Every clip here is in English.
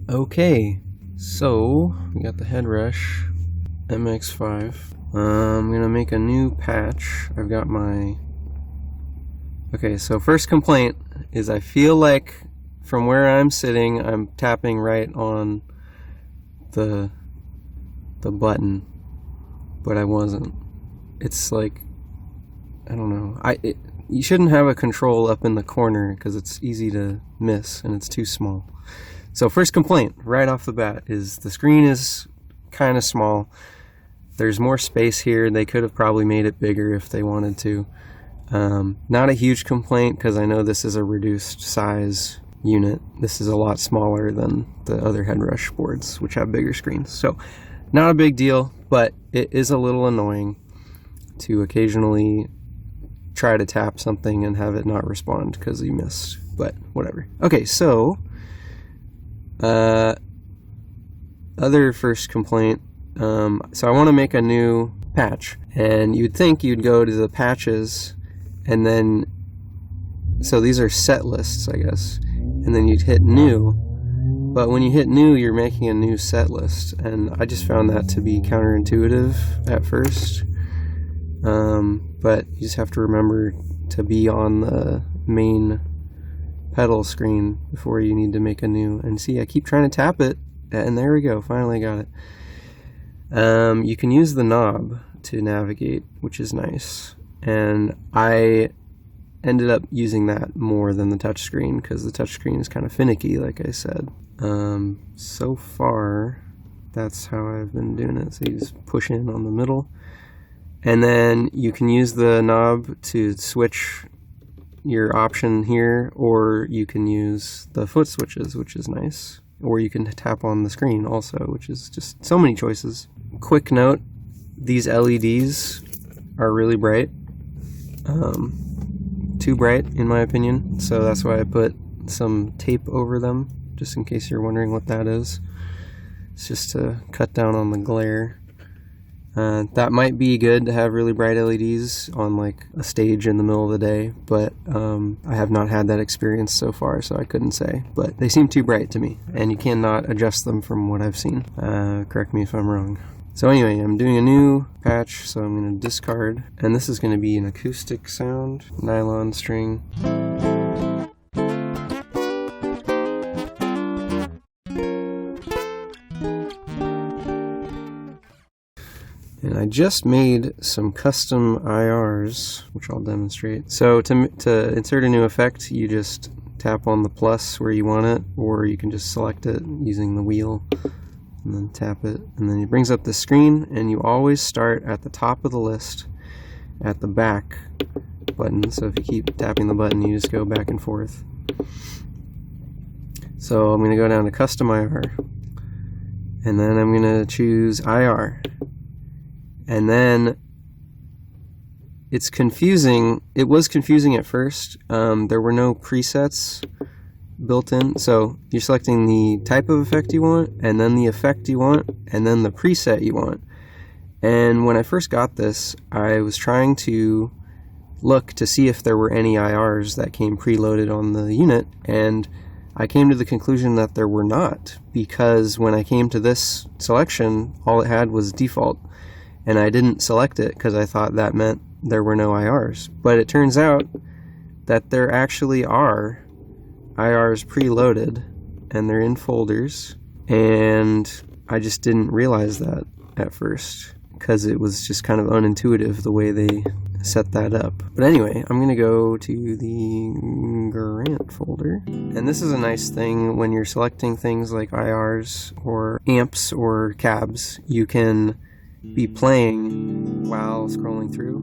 Okay, so we got the Headrush MX5. I'm gonna make a new patch. I've got my... Okay, so first complaint is I feel like from where I'm sitting, I'm tapping right on the button, but I wasn't. It's like, I don't know. You shouldn't have a control up in the corner because it's easy to miss and it's too small. So first complaint right off the bat is the screen is kind of small. There's more space here. They could have probably made it bigger if they wanted to. Not a huge complaint because I know this is a reduced size unit. This is a lot smaller than the other Headrush boards, which have bigger screens. So not a big deal, but it is a little annoying to occasionally try to tap something and have it not respond because you missed, but whatever. Okay, so other first complaint, so I want to make a new patch, and you'd think you'd go to the patches and then, so these are set lists, I guess, and then you'd hit new, but when you hit new you're making a new set list, and I just found that to be counterintuitive at first, but you just have to remember to be on the main pedal screen before you need to make a new. And see, I keep trying to tap it, and there we go, finally got it. You can use the knob to navigate, which is nice, and I ended up using that more than the touchscreen because the touchscreen is kind of finicky, like I said. So far that's how I've been doing it. So you just push in on the middle, and then you can use the knob to switch your option here, or you can use the foot switches, which is nice, or you can tap on the screen also, which is just so many choices. Quick note, these LEDs are really bright, too bright in my opinion, so that's why I put some tape over them, just in case you're wondering what that is. It's just to cut down on the glare. That might be good to have really bright LEDs on like a stage in the middle of the day, but I have not had that experience so far, so I couldn't say. But they seem too bright to me, and you cannot adjust them from what I've seen. Correct me if I'm wrong. So anyway, I'm doing a new patch, so I'm going to discard, and this is going to be an acoustic sound, nylon string. And I just made some custom IRs, which I'll demonstrate. So to insert a new effect, you just tap on the plus where you want it, or you can just select it using the wheel, and then tap it, and then it brings up the screen, and you always start at the top of the list at the back button. So if you keep tapping the button, you just go back and forth. So I'm going to go down to custom IR, and then I'm going to choose IR. And then it's confusing. It was confusing at first. There were no presets built in. So you're selecting the type of effect you want, and then the effect you want, and then the preset you want. And when I first got this, I was trying to look to see if there were any IRs that came preloaded on the unit, and I came to the conclusion that there were not, because when I came to this selection, all it had was default. And I didn't select it because I thought that meant there were no IRs. But it turns out that there actually are IRs preloaded, and they're in folders, and I just didn't realize that at first because it was just kind of unintuitive the way they set that up. But anyway, I'm gonna go to the Grant folder, and this is a nice thing when you're selecting things like IRs or amps or cabs. You can be playing while scrolling through,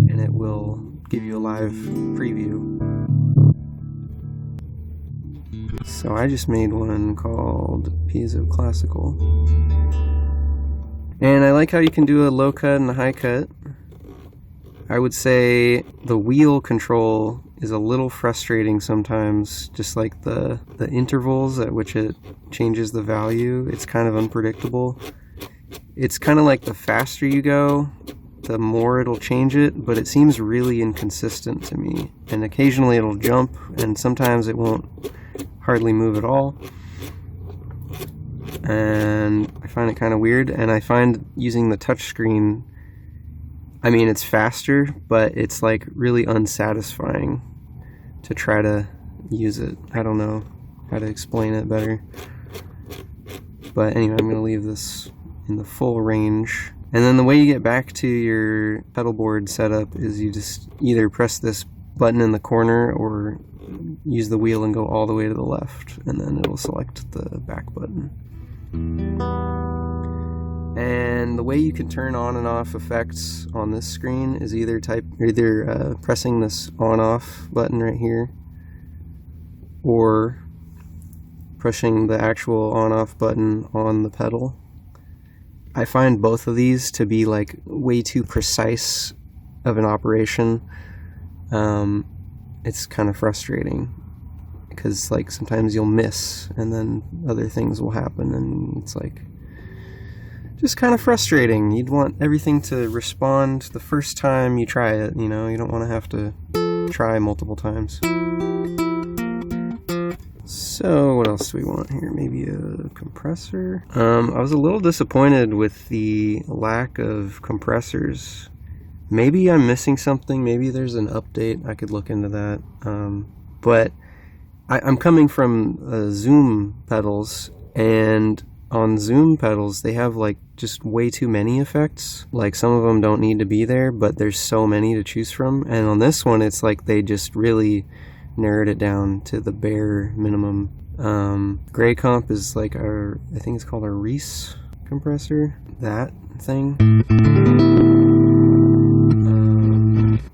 and it will give you a live preview. So I just made one called Piezo Classical, and I like how you can do a low cut and a high cut. I would say the wheel control is a little frustrating sometimes, just like the intervals at which it changes the value. It's kind of unpredictable. It's kind of like the faster you go, the more it'll change it, but it seems really inconsistent to me. And occasionally it'll jump, and sometimes it won't hardly move at all. and I find it kind of weird, and I find using the touchscreen, I mean, it's faster, but it's like really unsatisfying to try to use it. I don't know how to explain it better. But anyway, I'm going to leave this in the full range. And then the way you get back to your pedal board setup is you just either press this button in the corner or use the wheel and go all the way to the left, and then it'll select the back button. And the way you can turn on and off effects on this screen is either pressing this on-off button right here, or pushing the actual on-off button on the pedal. I find both of these to be like way too precise of an operation. It's kind of frustrating because like sometimes you'll miss and then other things will happen, and it's like just kind of frustrating. You'd want everything to respond the first time you try it, you know, you don't want to have to try multiple times. So what else do we want here? Maybe a compressor. I was a little disappointed with the lack of compressors. Maybe I'm missing something. Maybe there's an update. I could look into that. But I'm coming from Zoom pedals, and on Zoom pedals they have like just way too many effects. Like some of them don't need to be there, but there's so many to choose from. And on this one it's like they just really narrowed it down to the bare minimum. Gray comp is like I think it's called a Reese compressor, that thing.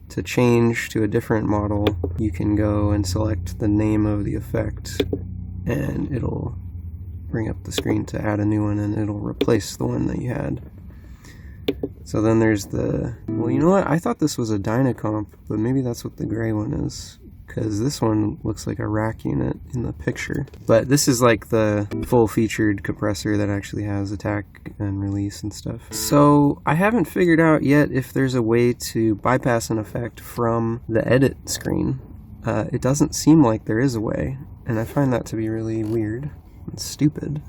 To change to a different model, you can go and select the name of the effect, and it'll bring up the screen to add a new one, and it'll replace the one that you had. So then there's well, you know what? I thought this was a Dynacomp, but maybe that's what the gray one is, because this one looks like a rack unit in the picture. But this is like the full-featured compressor that actually has attack and release and stuff. So I haven't figured out yet if there's a way to bypass an effect from the edit screen. It doesn't seem like there is a way, and I find that to be really weird and stupid.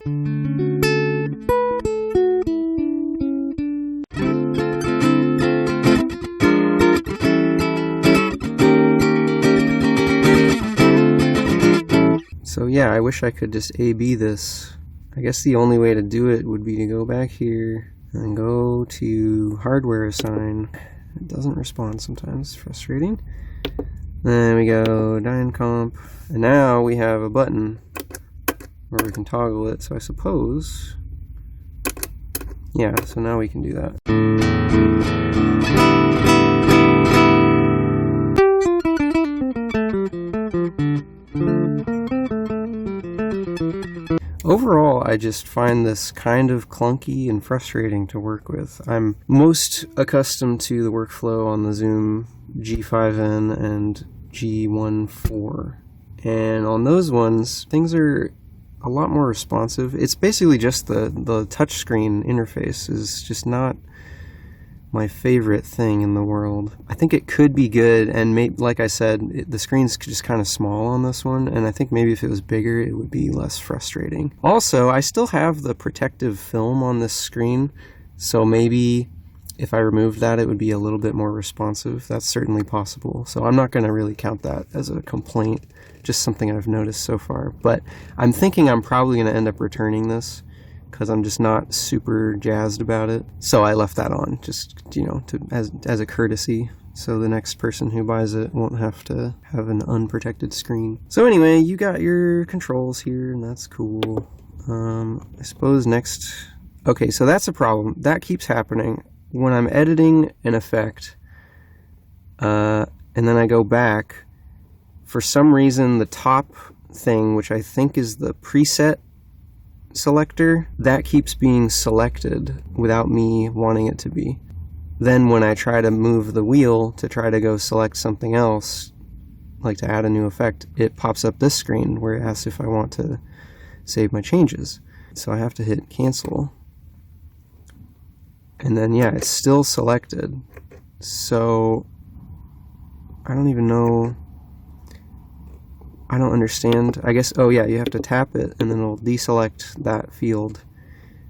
So yeah, I wish I could just A/B this. I guess the only way to do it would be to go back here and go to hardware assign. It doesn't respond sometimes, it's frustrating. Then we go Dynacomp, and now we have a button where we can toggle it, so I suppose, yeah, so now we can do that. Overall, I just find this kind of clunky and frustrating to work with. I'm most accustomed to the workflow on the Zoom G5N and G1.4, and on those ones, things are a lot more responsive. It's basically just the touchscreen interface is just not my favorite thing in the world. I think it could be good, and like I said, the screen's just kind of small on this one, and I think maybe if it was bigger it would be less frustrating. Also, I still have the protective film on this screen, so maybe if I removed that it would be a little bit more responsive. That's certainly possible, so I'm not going to really count that as a complaint, just something I've noticed so far. But I'm thinking I'm probably going to end up returning this because I'm just not super jazzed about it. So I left that on, just, you know, as a courtesy, so the next person who buys it won't have to have an unprotected screen. So anyway, you got your controls here, and that's cool. I suppose next... Okay, so that's a problem. That keeps happening. When I'm editing an effect, and then I go back, for some reason the top thing, which I think is the preset selector, that keeps being selected without me wanting it to be. Then when I try to move the wheel to try to go select something else, like to add a new effect, it pops up this screen where it asks if I want to save my changes. So I have to hit cancel. And then yeah, it's still selected. So I don't even know I don't understand. I guess, oh yeah, you have to tap it and then it'll deselect that field.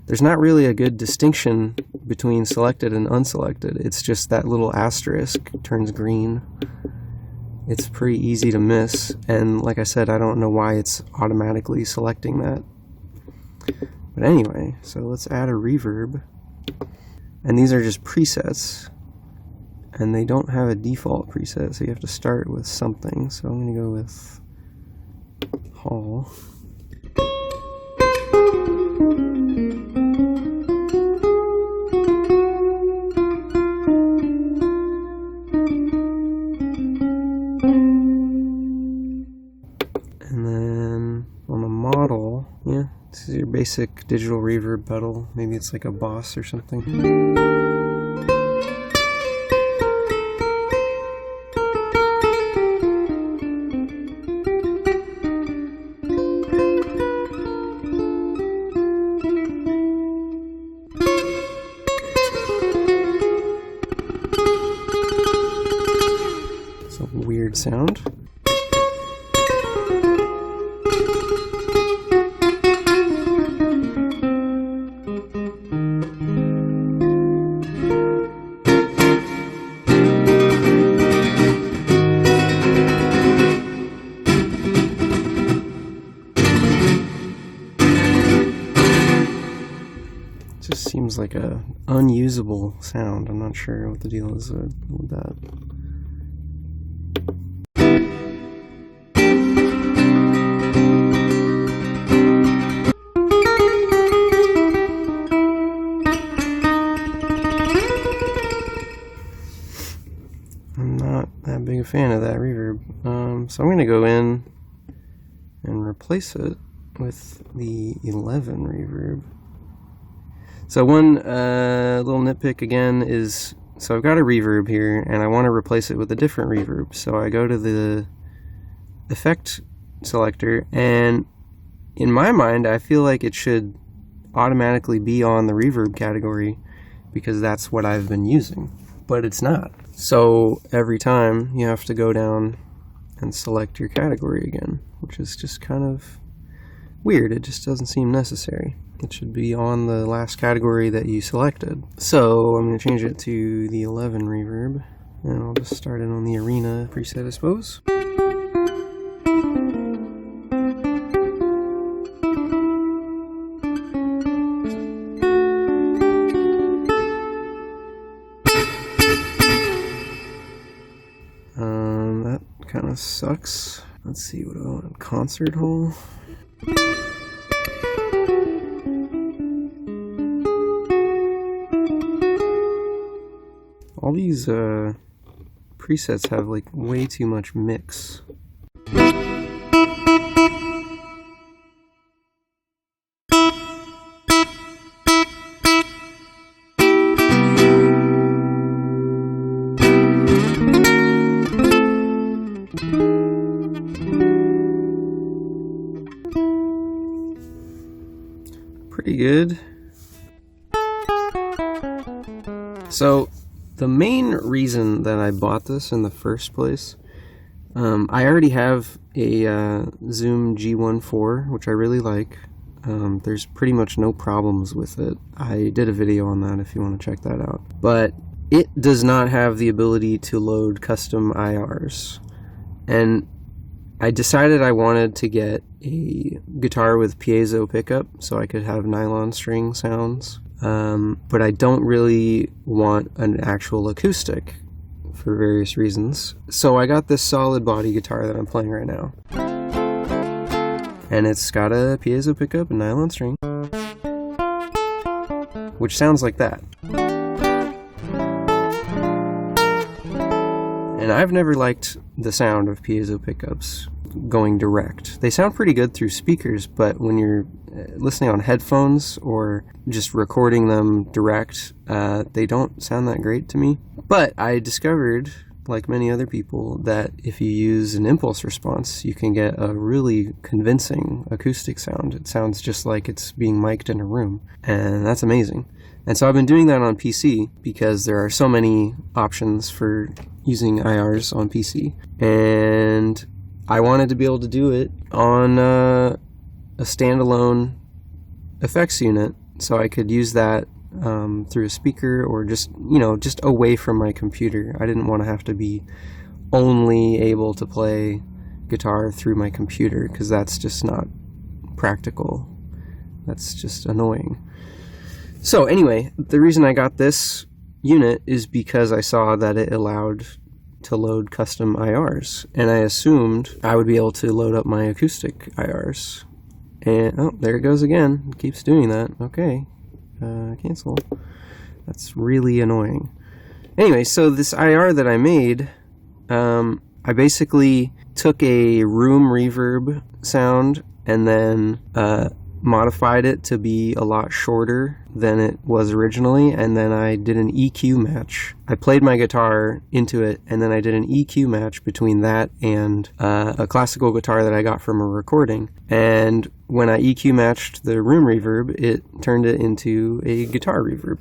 There's not really a good distinction between selected and unselected. It's just that little asterisk turns green. It's pretty easy to miss, and like I said, I don't know why it's automatically selecting that. But anyway, so let's add a reverb. And these are just presets, and they don't have a default preset, so you have to start with something. So I'm going to go with Hall. And then on the model, yeah, this is your basic digital reverb pedal. Maybe it's like a Boss or something. It's a weird sound. Just seems like a unusable sound. I'm not sure what the deal is with that. I'm not that big a fan of that reverb. So I'm going to go in and replace it with the 11 reverb. So one little nitpick again is, so I've got a reverb here and I want to replace it with a different reverb. So I go to the effect selector, and in my mind I feel like it should automatically be on the reverb category because that's what I've been using, but it's not. So every time you have to go down and select your category again, which is just kind of weird. It just doesn't seem necessary. It should be on the last category that you selected. So I'm going to change it to the 11 reverb, and I'll just start it on the arena preset, I suppose. That kind of sucks. Let's see, what do I want? Concert hall? All these presets have like way too much mix. Pretty good. So the main reason that I bought this in the first place, I already have a Zoom G1.4, which I really like. There's pretty much no problems with it. I did a video on that if you want to check that out. But it does not have the ability to load custom IRs. And I decided I wanted to get a guitar with piezo pickup so I could have nylon string sounds. But I don't really want an actual acoustic for various reasons. So I got this solid body guitar that I'm playing right now. And it's got a piezo pickup and nylon string, which sounds like that. And I've never liked the sound of piezo pickups going direct. They sound pretty good through speakers, but when you're listening on headphones or just recording them direct, they don't sound that great to me. But I discovered, like many other people, that if you use an impulse response, you can get a really convincing acoustic sound. It sounds just like it's being mic'd in a room, and that's amazing. And so I've been doing that on PC because there are so many options for using IRs on PC. And I wanted to be able to do it on a standalone effects unit, so I could use that through a speaker or just, just away from my computer. I didn't want to have to be only able to play guitar through my computer, because that's just not practical. That's just annoying. So anyway, the reason I got this unit is because I saw that it allowed to load custom IRs, and I assumed I would be able to load up my acoustic IRs. And oh, there it goes again. It keeps doing that. Okay, cancel. That's really annoying. Anyway, so this IR that I made, I basically took a room reverb sound and then modified it to be a lot shorter than it was originally, and then I did an EQ match. I played my guitar into it, and then I did an EQ match between that and a classical guitar that I got from a recording. And when I EQ matched the room reverb, it turned it into a guitar reverb.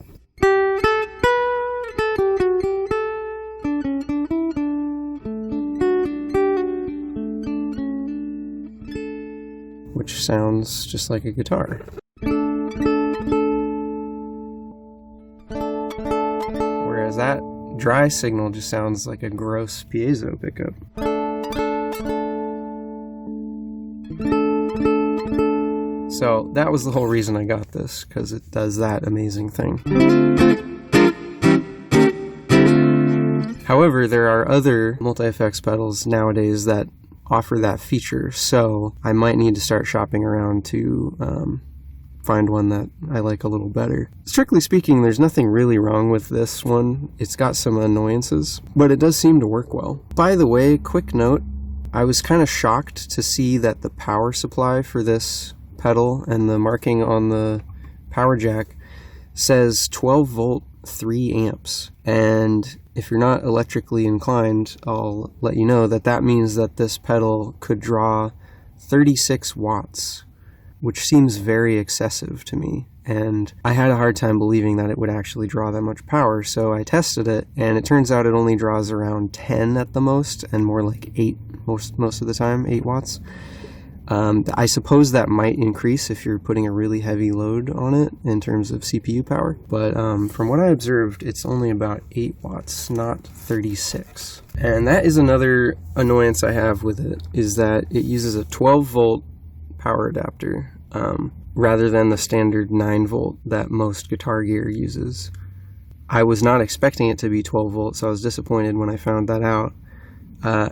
Which sounds just like a guitar. Whereas that dry signal just sounds like a gross piezo pickup. So that was the whole reason I got this, because it does that amazing thing. However, there are other multi-effects pedals nowadays that offer that feature, so I might need to start shopping around to find one that I like a little better. Strictly speaking, there's nothing really wrong with this one. It's got some annoyances, but it does seem to work well. By the way, quick note, I was kind of shocked to see that the power supply for this pedal and the marking on the power jack says 12 volt 3 amps, and if you're not electrically inclined, I'll let you know that that means that this pedal could draw 36 watts, which seems very excessive to me, and I had a hard time believing that it would actually draw that much power. So I tested it, and it turns out it only draws around 10 at the most, and more like 8 most of the time, 8 watts. I suppose that might increase if you're putting a really heavy load on it in terms of CPU power, but from what I observed, it's only about 8 watts, not 36. And that is another annoyance I have with it, is that it uses a 12 volt power adapter rather than the standard 9 volt that most guitar gear uses. I was not expecting it to be 12 volts, so I was disappointed when I found that out.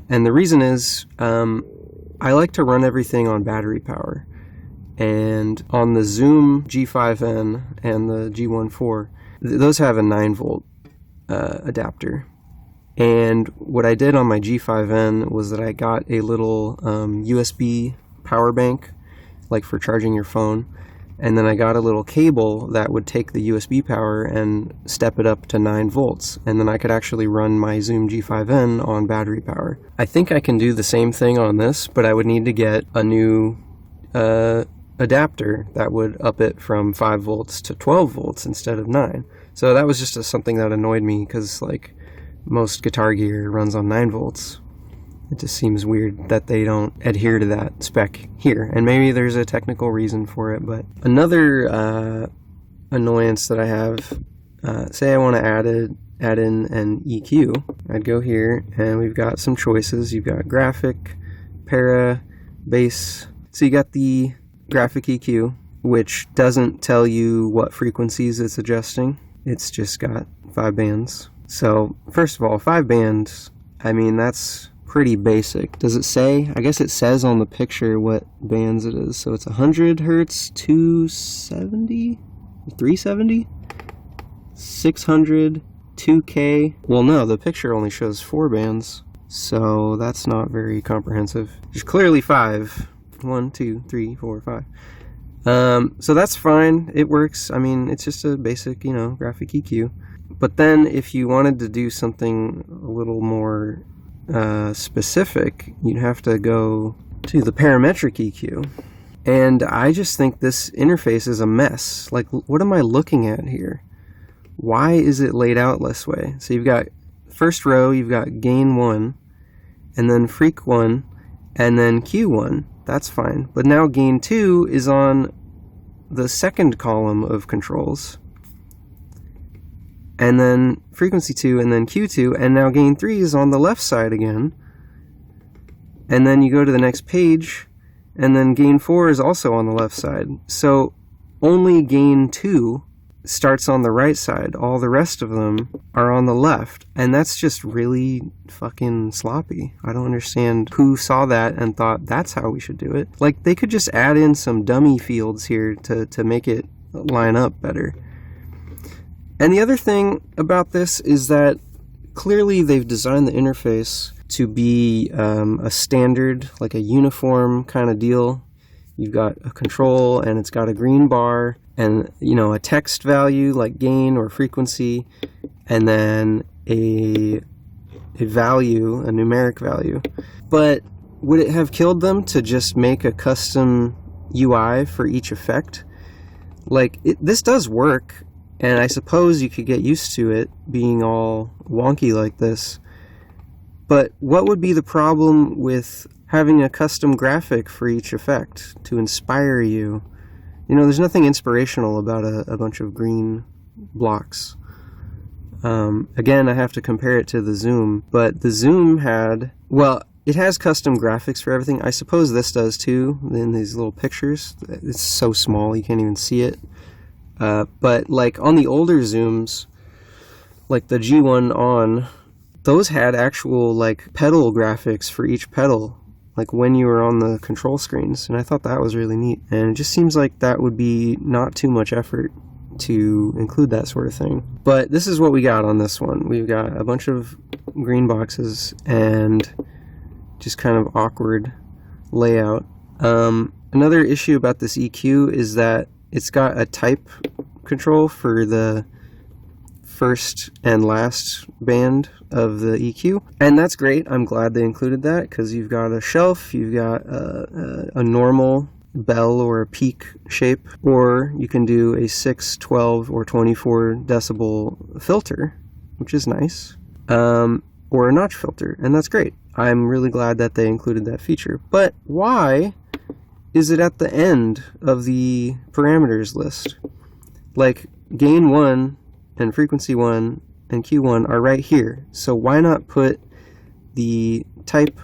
And the reason is, I like to run everything on battery power, and on the Zoom G5N and the G14, those have a 9 volt adapter. And what I did on my G5N was that I got a little USB power bank, like for charging your phone, and then I got a little cable that would take the USB power and step it up to 9 volts, and then I could actually run my Zoom G5N on battery power. I think I can do the same thing on this, but I would need to get a new adapter that would up it from 5 volts to 12 volts instead of 9. So that was just something that annoyed me, because like most guitar gear runs on 9 volts. It just seems weird that they don't adhere to that spec here, and maybe there's a technical reason for it. But another annoyance that I have, say I want to add in an EQ, I'd go here and we've got some choices. You've got graphic, para, bass. So you got the graphic EQ, which doesn't tell you what frequencies it's adjusting. It's just got 5 bands. So first of all, 5 bands, I mean, that's pretty basic. Does it say? I guess it says on the picture what bands it is. So it's 100 hertz, 270, 370, 600, 2K. Well, no, the picture only shows 4 bands, so that's not very comprehensive. There's clearly 5. 1, 2, 3, 4, 5. So that's fine. It works. I mean, it's just a basic, graphic EQ. But then if you wanted to do something a little more specific, you'd have to go to the parametric EQ. And I just think this interface is a mess. Like, what am I looking at here? Why is it laid out this way? So you've got first row, you've got gain 1, and then freak 1, and then Q1. That's fine. But now gain 2 is on the second column of controls, and then frequency 2, and then Q2, and now gain 3 is on the left side again. And then you go to the next page, and then gain 4 is also on the left side. So only gain 2 starts on the right side. All the rest of them are on the left. And that's just really fucking sloppy. I don't understand who saw that and thought that's how we should do it. Like, they could just add in some dummy fields here to make it line up better. And the other thing about this is that clearly they've designed the interface to be a standard, like a uniform kind of deal. You've got a control, and it's got a green bar, and, you know, a text value like gain or frequency, and then a value, a numeric value. But would it have killed them to just make a custom UI for each effect? Like, this does work, and I suppose you could get used to it being all wonky like this. But what would be the problem with having a custom graphic for each effect to inspire you? You know, there's nothing inspirational about a bunch of green blocks. Again, I have to compare it to the Zoom, but the Zoom had, well, it has custom graphics for everything. I suppose this does too, in these little pictures. It's so small, you can't even see it. But like on the older Zooms, like the G1 on, those had actual like pedal graphics for each pedal, like when you were on the control screens, and I thought that was really neat. And it just seems like that would be not too much effort to include that sort of thing. But this is what we got on this one. We've got a bunch of green boxes and just kind of awkward layout. Another issue about this EQ is that it's got a type control for the first and last band of the EQ, and that's great. I'm glad they included that, because you've got a shelf, you've got a normal bell or a peak shape, or you can do a 6, 12, or 24 decibel filter, which is nice, or a notch filter, and that's great. I'm really glad that they included that feature. But why is it at the end of the parameters list? Like, gain 1 and frequency 1 and Q1 are right here. So why not put the type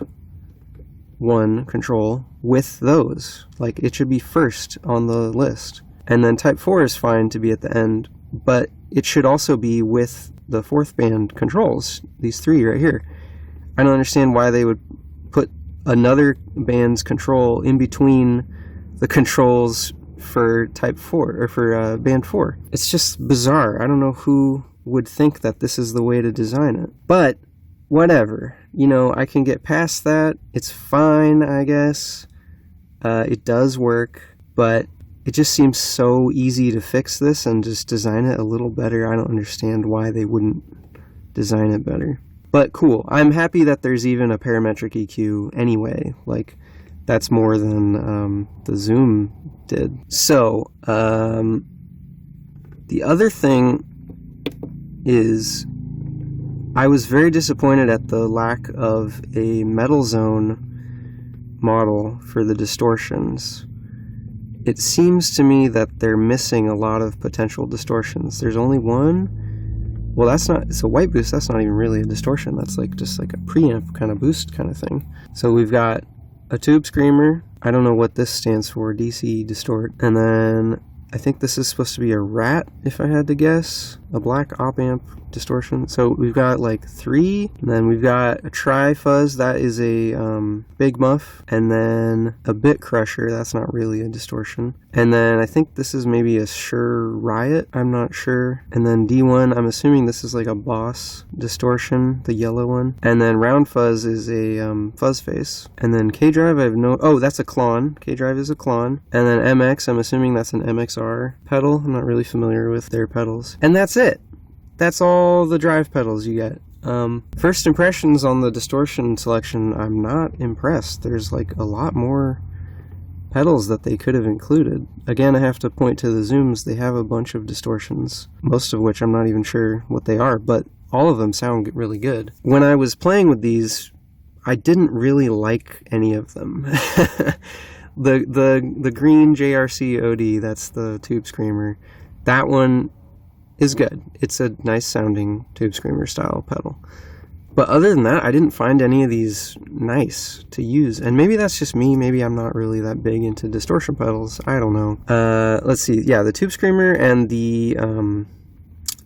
1 control with those? Like, it should be first on the list. And then type 4 is fine to be at the end, but it should also be with the fourth band controls, these 3 right here. I don't understand why they would put another band's control in between the controls for type 4, or for band 4. It's just bizarre. I don't know who would think that this is the way to design it. But whatever. You know, I can get past that. It's fine, I guess. It does work, but it just seems so easy to fix this and just design it a little better. I don't understand why they wouldn't design it better. But cool. I'm happy that there's even a parametric EQ anyway. Like, that's more than the Zoom did. So, the other thing is, I was very disappointed at the lack of a Metal Zone model for the distortions. It seems to me that they're missing a lot of potential distortions. There's only one. Well, that's not, it's a white boost, that's not even really a distortion. That's like just like a preamp kind of boost kind of thing. So we've got a tube screamer. I don't know what this stands for, DC distort. And then I think this is supposed to be a rat, if I had to guess. A black op amp distortion. So we've got like 3, and then we've got a tri-fuzz, that is a big muff, and then a bit crusher, that's not really a distortion. And then I think this is maybe a Shure Riot, I'm not sure. And then D1, I'm assuming this is like a Boss distortion, the yellow one. And then round fuzz is a fuzz face. And then K-Drive, I have no, oh, that's a Klon. K-Drive is a Klon. And then MX, I'm assuming that's an MXR pedal. I'm not really familiar with their pedals. And that's it. That's all the drive pedals you get. First impressions on the distortion selection, I'm not impressed. There's like a lot more pedals that they could have included. Again, I have to point to the Zooms. They have a bunch of distortions, most of which I'm not even sure what they are, but all of them sound really good. When I was playing with these, I didn't really like any of them. The green JRC OD, that's the Tube Screamer, that one is good. It's a nice sounding Tube Screamer style pedal. But other than that, I didn't find any of these nice to use. And maybe that's just me. Maybe I'm not really that big into distortion pedals. I don't know. Let's see. Yeah, the Tube Screamer and the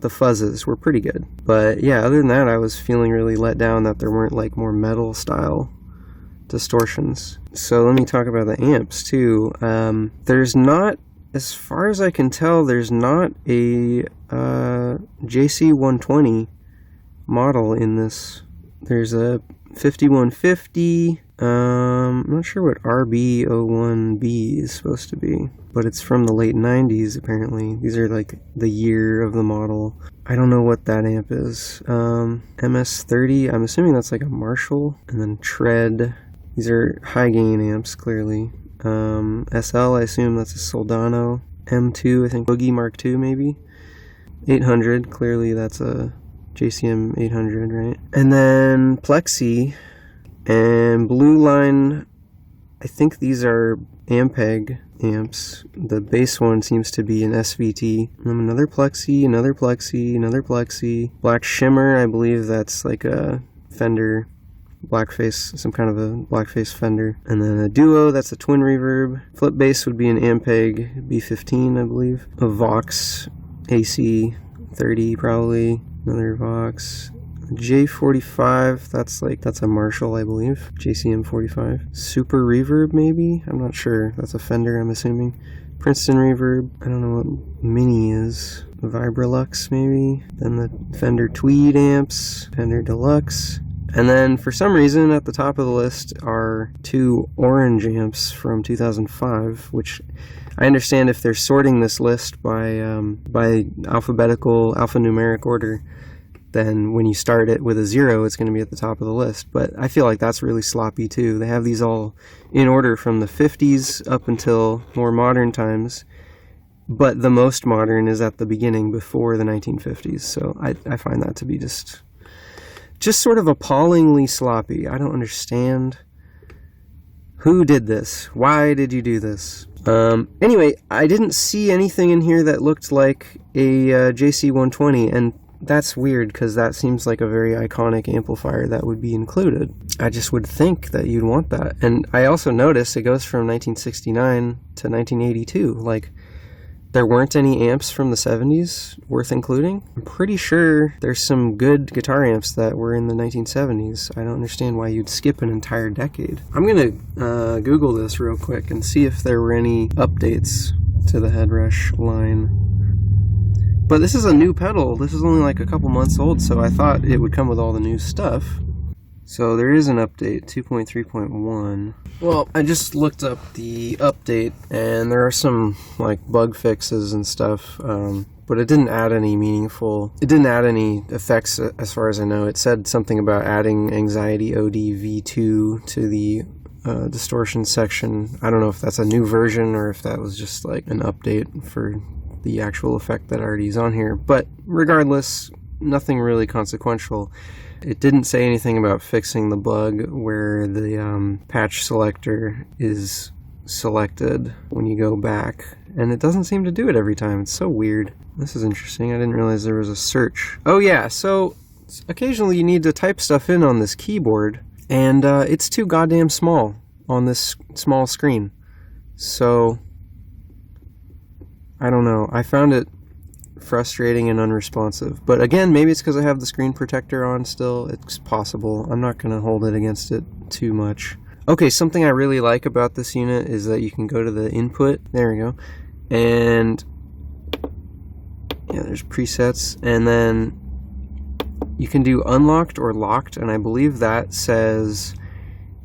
fuzzes were pretty good. But yeah, other than that, I was feeling really let down that there weren't like more metal style distortions. So let me talk about the amps too. There's not, as far as I can tell, there's not a JC120 model in this. There's a 5150. I'm not sure what RB01B is supposed to be, but it's from the late 90s apparently. These are like the year of the model. I don't know what that amp is. MS30, I'm assuming that's like a Marshall. And then Tread. These are high gain amps, clearly. SL, I assume that's a Soldano. M2, I think Boogie Mark II maybe. 800, clearly that's a JCM 800, right? And then Plexi and Blue Line, I think these are Ampeg amps. The bass one seems to be an SVT. And another Plexi, another Plexi, another Plexi. Black Shimmer, I believe that's like a Fender blackface, some kind of a blackface Fender. And then a Duo, that's a twin reverb. Flip bass would be an Ampeg B15, I believe. A Vox AC 30 probably. Another Vox. J45, that's a Marshall, I believe. JCM 45. Super Reverb, maybe? I'm not sure. That's a Fender, I'm assuming. Princeton Reverb. I don't know what Mini is. Vibralux, maybe. Then the Fender Tweed amps. Fender Deluxe. And then, for some reason, at the top of the list are two orange amps from 2005, which I understand if they're sorting this list by alphanumeric order, then when you start it with a 0, it's going to be at the top of the list. But I feel like that's really sloppy too. They have these all in order from the 50s up until more modern times, but the most modern is at the beginning, before the 1950s. So I find that to be just sort of appallingly sloppy. I don't understand. Who did this? Why did you do this? Anyway, I didn't see anything in here that looked like a JC120, and that's weird because that seems like a very iconic amplifier that would be included. I just would think that you'd want that. And I also noticed it goes from 1969 to 1982. Like, there weren't any amps from the 70s worth including. I'm pretty sure there's some good guitar amps that were in the 1970s. I don't understand why you'd skip an entire decade. I'm gonna Google this real quick and see if there were any updates to the Headrush line. But this is a new pedal. This is only like a couple months old, so I thought it would come with all the new stuff. So there is an update, 2.3.1. Well, I just looked up the update, and there are some like bug fixes and stuff, but it didn't add any effects as far as I know. It said something about adding Anxiety OD V2 to the distortion section. I don't know if that's a new version or if that was just like an update for the actual effect that already is on here. But regardless, nothing really consequential. It didn't say anything about fixing the bug where the patch selector is selected when you go back, and it doesn't seem to do it every time. It's so weird. This is interesting. I didn't realize there was a search. Oh yeah, so occasionally you need to type stuff in on this keyboard, and it's too goddamn small on this small screen. So I don't know. I found it frustrating and unresponsive. But again, maybe it's because I have the screen protector on still. It's possible. I'm not going to hold it against it too much. Okay, something I really like about this unit is that you can go to the input. There we go. And yeah, there's presets. And then you can do unlocked or locked. And I believe that says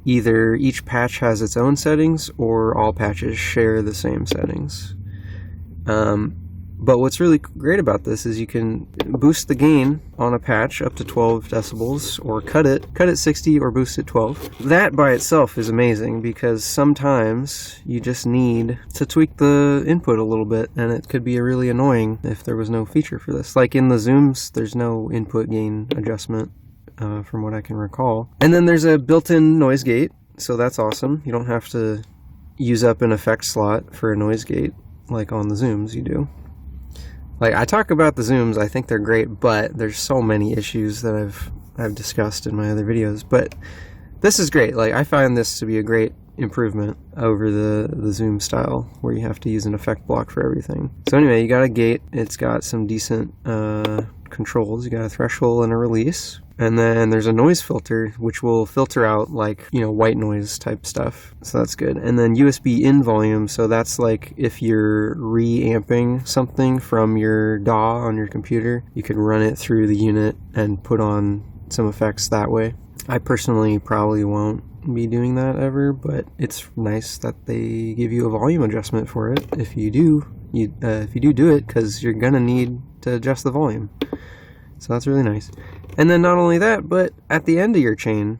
either each patch has its own settings or all patches share the same settings. But what's really great about this is you can boost the gain on a patch up to 12 decibels, or cut it 60 or boost it 12. That by itself is amazing because sometimes you just need to tweak the input a little bit, and it could be really annoying if there was no feature for this. Like in the Zooms, there's no input gain adjustment. from what I can recall. And then there's a built-in noise gate, so that's awesome. You don't have to use up an effect slot for a noise gate like on the Zooms you do. Like, I talk about the Zooms, I think they're great, but there's so many issues that I've discussed in my other videos. But this is great. Like, I find this to be a great improvement over the Zoom style where you have to use an effect block for everything. So anyway, you got a gate. It's got some decent controls. You got a threshold and a release. And then there's a noise filter, which will filter out, like, you know, white noise type stuff. So that's good. And then USB in volume. So that's like if you're reamping something from your DAW on your computer, you could run it through the unit and put on some effects that way. I personally probably won't be doing that ever, but it's nice that they give you a volume adjustment for it if you do it, because you're gonna need to adjust the volume. So that's really nice. And then not only that, but at the end of your chain,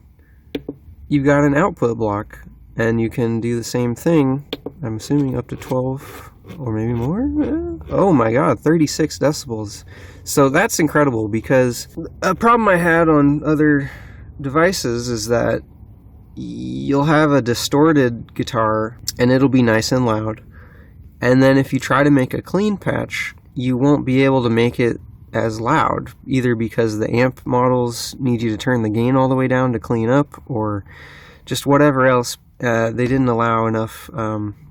you've got an output block, and you can do the same thing, I'm assuming up to 12 or maybe more. Oh my god, 36 decibels. So that's incredible, because a problem I had on other devices is that you'll have a distorted guitar and it'll be nice and loud, and then if you try to make a clean patch, you won't be able to make it as loud, either because the amp models need you to turn the gain all the way down to clean up, or just whatever else. They didn't allow enough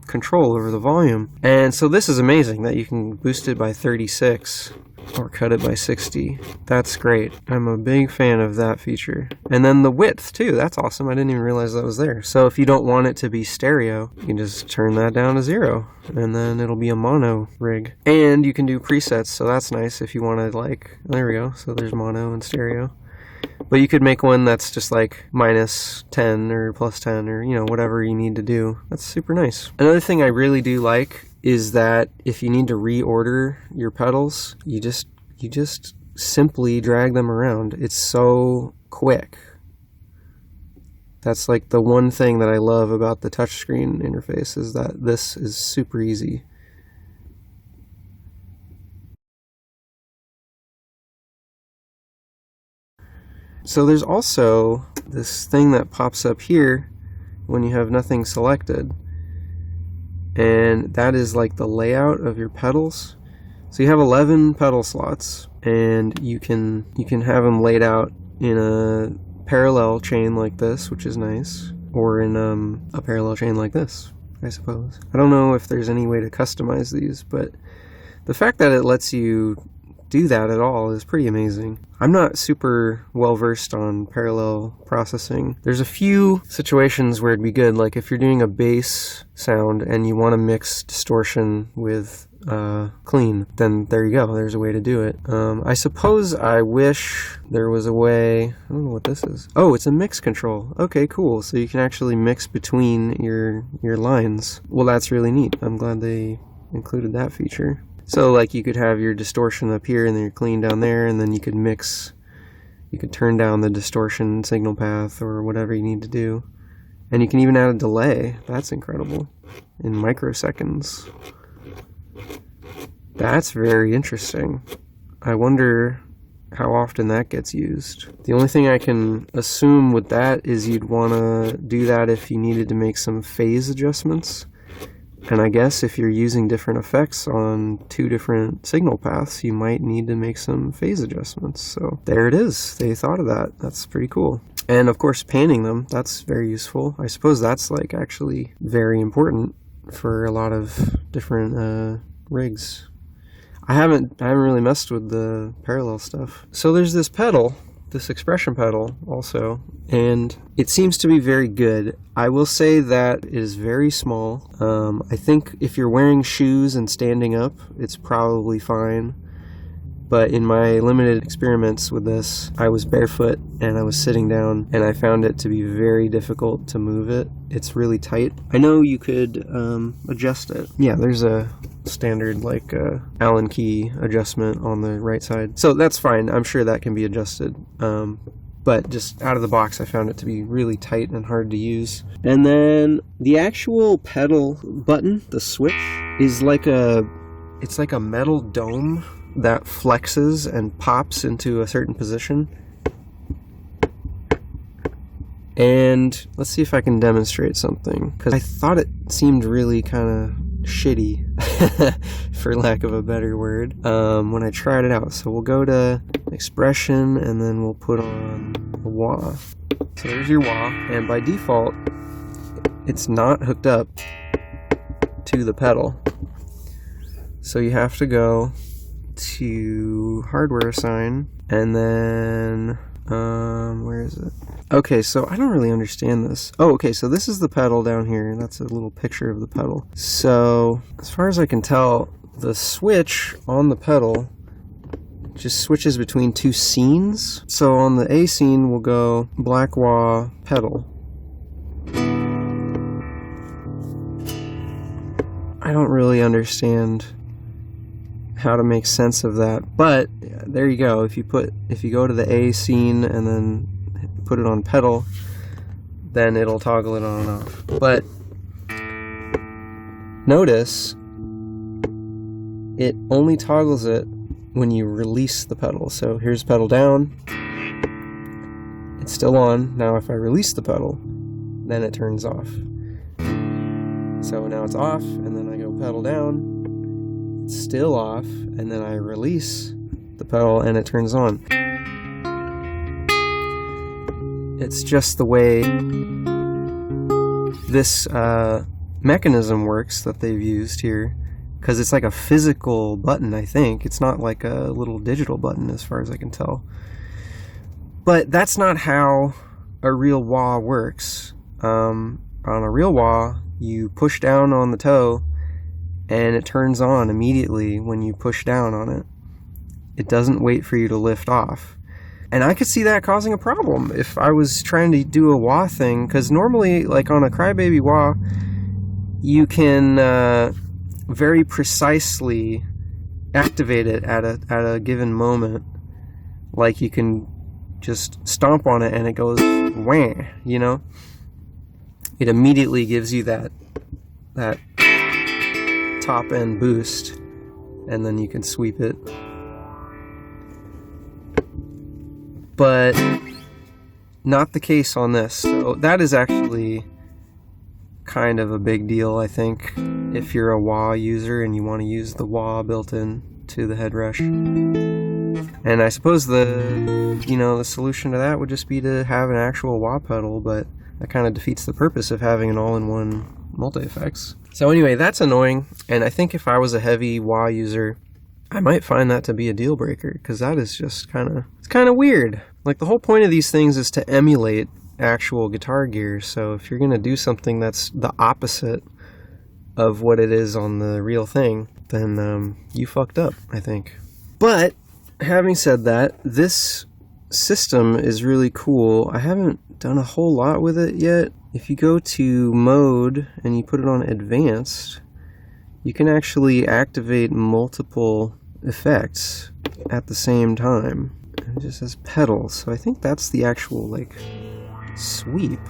control over the volume. And so this is amazing that you can boost it by 36 or cut it by 60. That's great. I'm a big fan of that feature. And then the width too, that's awesome. I didn't even realize that was there. So if you don't want it to be stereo, you can just turn that down to 0, and then it'll be a mono rig. And you can do presets, so that's nice if you want to, like, there we go. So there's mono and stereo. But you could make one that's just like -10 or +10 or, you know, whatever you need to do. That's super nice. Another thing I really do like is that if you need to reorder your pedals, you just simply drag them around. It's so quick. That's like the one thing that I love about the touchscreen interface, is that this is super easy. So there's also this thing that pops up here when you have nothing selected, and that is like the layout of your pedals. So you have 11 pedal slots, and you can have them laid out in a parallel chain like this, which is nice, or in a parallel chain like this, I suppose. I don't know if there's any way to customize these, but the fact that it lets you do that at all is pretty amazing. I'm not super well versed on parallel processing. There's a few situations where it'd be good, like if you're doing a bass sound and you want to mix distortion with clean, then there you go, there's a way to do it. I suppose I wish there was a way, I don't know what this is. Oh, it's a mix control. Okay, cool. So you can actually mix between your lines. Well, that's really neat. I'm glad they included that feature. So like you could have your distortion up here and then your clean down there, and then you could mix, you could turn down the distortion signal path or whatever you need to do. And you can even add a delay. That's incredible. In microseconds. That's very interesting. I wonder how often that gets used. The only thing I can assume with that is you'd want to do that if you needed to make some phase adjustments. And I guess if you're using different effects on 2 different signal paths, you might need to make some phase adjustments. So there it is. They thought of that. That's pretty cool. And of course, panning them, that's very useful. I suppose that's like actually very important for a lot of different rigs. I haven't really messed with the parallel stuff. So there's this pedal, this expression pedal also, and it seems to be very good. I will say that it is very small. I think if you're wearing shoes and standing up, it's probably fine. But in my limited experiments with this, I was barefoot and I was sitting down, and I found it to be very difficult to move it. It's really tight. I know you could adjust it. Yeah, there's a standard like Allen key adjustment on the right side. So that's fine. I'm sure that can be adjusted. But just out of the box, I found it to be really tight and hard to use. And then the actual pedal button, the switch, is like it's like a metal dome that flexes and pops into a certain position. And let's see if I can demonstrate something, because I thought it seemed really kind of shitty, for lack of a better word, when I tried it out. So we'll go to expression, and then we'll put on a wah. So there's your wah, and by default, it's not hooked up to the pedal. So you have to go to hardware assign, and then, where is it? Okay, so I don't really understand this. Oh, okay, so this is the pedal down here. That's a little picture of the pedal. So, as far as I can tell, the switch on the pedal just switches between two scenes. So on the A scene, we'll go black wah pedal. I don't really understand how to make sense of that, but there you go. If you go to the A scene and then put it on pedal, then it'll toggle it on and off. But notice it only toggles it when you release the pedal. So here's pedal down, it's still on. Now if I release the pedal, then it turns off. So now it's off, and then I go pedal down, it's still off, and then I release the pedal and it turns on. It's just the way this mechanism works that they've used here, because it's like a physical button, I think. It's not like a little digital button as far as I can tell. But that's not how a real wah works. On a real wah, you push down on the toe and it turns on immediately when you push down on it. It doesn't wait for you to lift off. And I could see that causing a problem if I was trying to do a wah thing, because normally, like on a Crybaby wah, you can very precisely activate it at a given moment. Like you can just stomp on it and it goes wah, you know? It immediately gives you that top end boost, and then you can sweep it. But not the case on this. So that is actually kind of a big deal, I think, if you're a wah user and you want to use the wah built in to the Headrush. And I suppose the solution to that would just be to have an actual wah pedal, but that kind of defeats the purpose of having an all-in-one multi-effects. So anyway, that's annoying, and I think if I was a heavy wah user, I might find that to be a deal breaker, because that is just it's kind of weird. Like, the whole point of these things is to emulate actual guitar gear, so if you're going to do something that's the opposite of what it is on the real thing, then you fucked up, I think. But, having said that, this system is really cool. I haven't done a whole lot with it yet. If you go to mode and you put it on advanced, you can actually activate multiple effects at the same time. And it just says pedal, so I think that's the actual, like, sweep.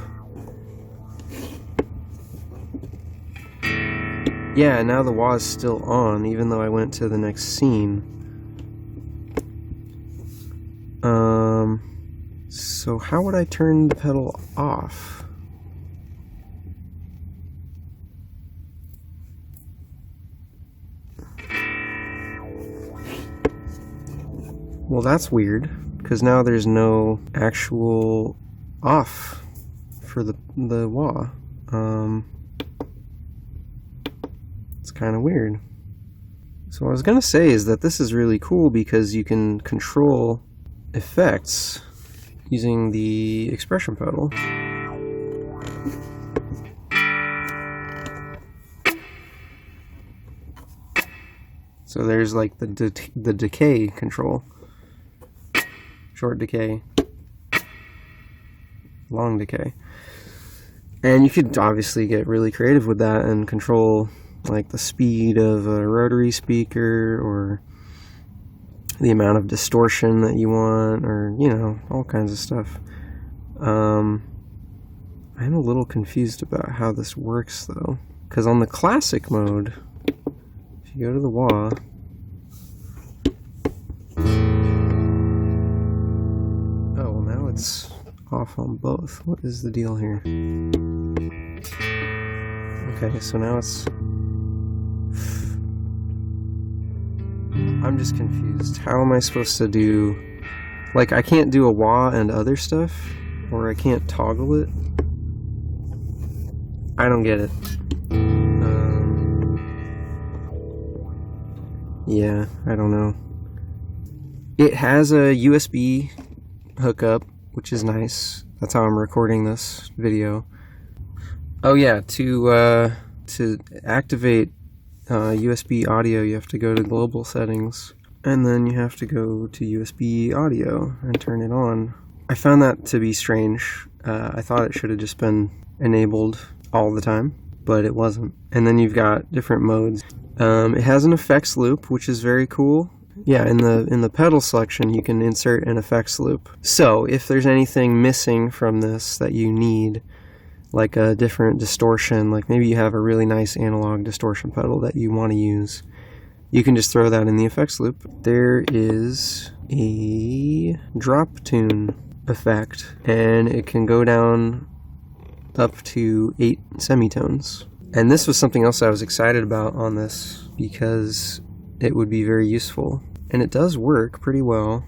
Yeah, now the wah is still on, even though I went to the next scene. So how would I turn the pedal off? Well, that's weird, because now there's no actual off for the wah. It's kind of weird. So what I was going to say is that this is really cool because you can control effects using the expression pedal. So there's like the decay control. Short decay, long decay. And you could obviously get really creative with that and control like the speed of a rotary speaker, or the amount of distortion that you want, or, you know, all kinds of stuff. I'm a little confused about how this works though, because on the classic mode, if you go to the wah, off on both. What is the deal here? Okay, so now it's... I'm just confused. How am I supposed to do... Like, I can't do a wah and other stuff? Or I can't toggle it? I don't get it. Yeah, I don't know. It has a USB hookup, which is nice. That's how I'm recording this video. Oh yeah, to activate USB audio, you have to go to global settings, and then you have to go to USB audio and turn it on. I found that to be strange. I thought it should have just been enabled all the time, but it wasn't. And then you've got different modes. It has an effects loop, which is very cool. Yeah, in the pedal selection, you can insert an effects loop. So if there's anything missing from this that you need, like a different distortion, like maybe you have a really nice analog distortion pedal that you want to use, you can just throw that in the effects loop. There is a drop tune effect, and it can go down up to 8 semitones. And this was something else I was excited about on this because it would be very useful. And it does work pretty well.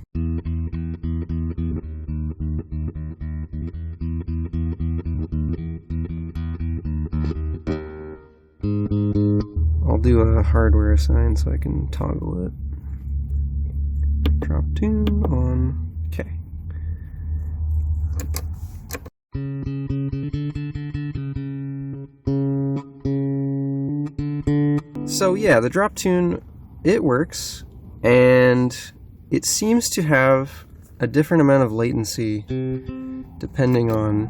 I'll do a hardware assign so I can toggle it. Drop tune on. Okay. So yeah, the drop tune, it works, and it seems to have a different amount of latency depending on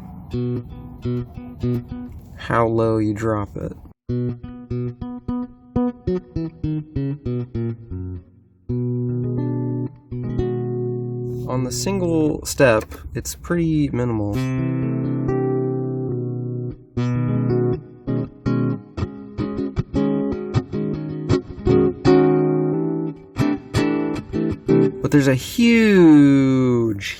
how low you drop it. On the single step, it's pretty minimal. But there's a huge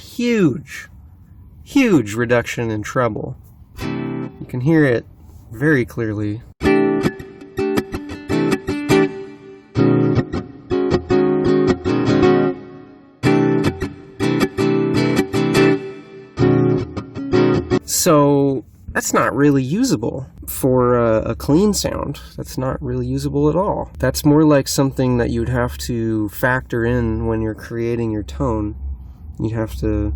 reduction in treble. You can hear it very clearly. So that's not really usable for a clean sound. That's not really usable at all. That's more like something that you'd have to factor in when you're creating your tone. You'd have to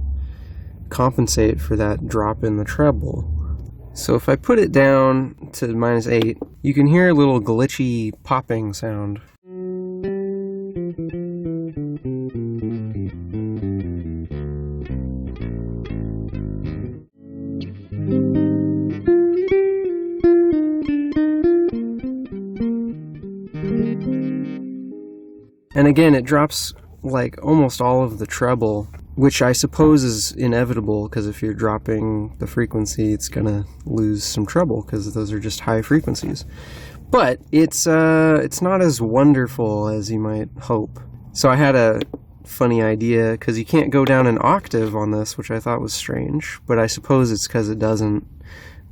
compensate for that drop in the treble. So if I put it down to -8, you can hear a little glitchy popping sound. And again, it drops like almost all of the treble, which I suppose is inevitable, because if you're dropping the frequency, it's gonna lose some treble, because those are just high frequencies. But it's not as wonderful as you might hope. So I had a funny idea, because you can't go down an octave on this, which I thought was strange, but I suppose it's because it doesn't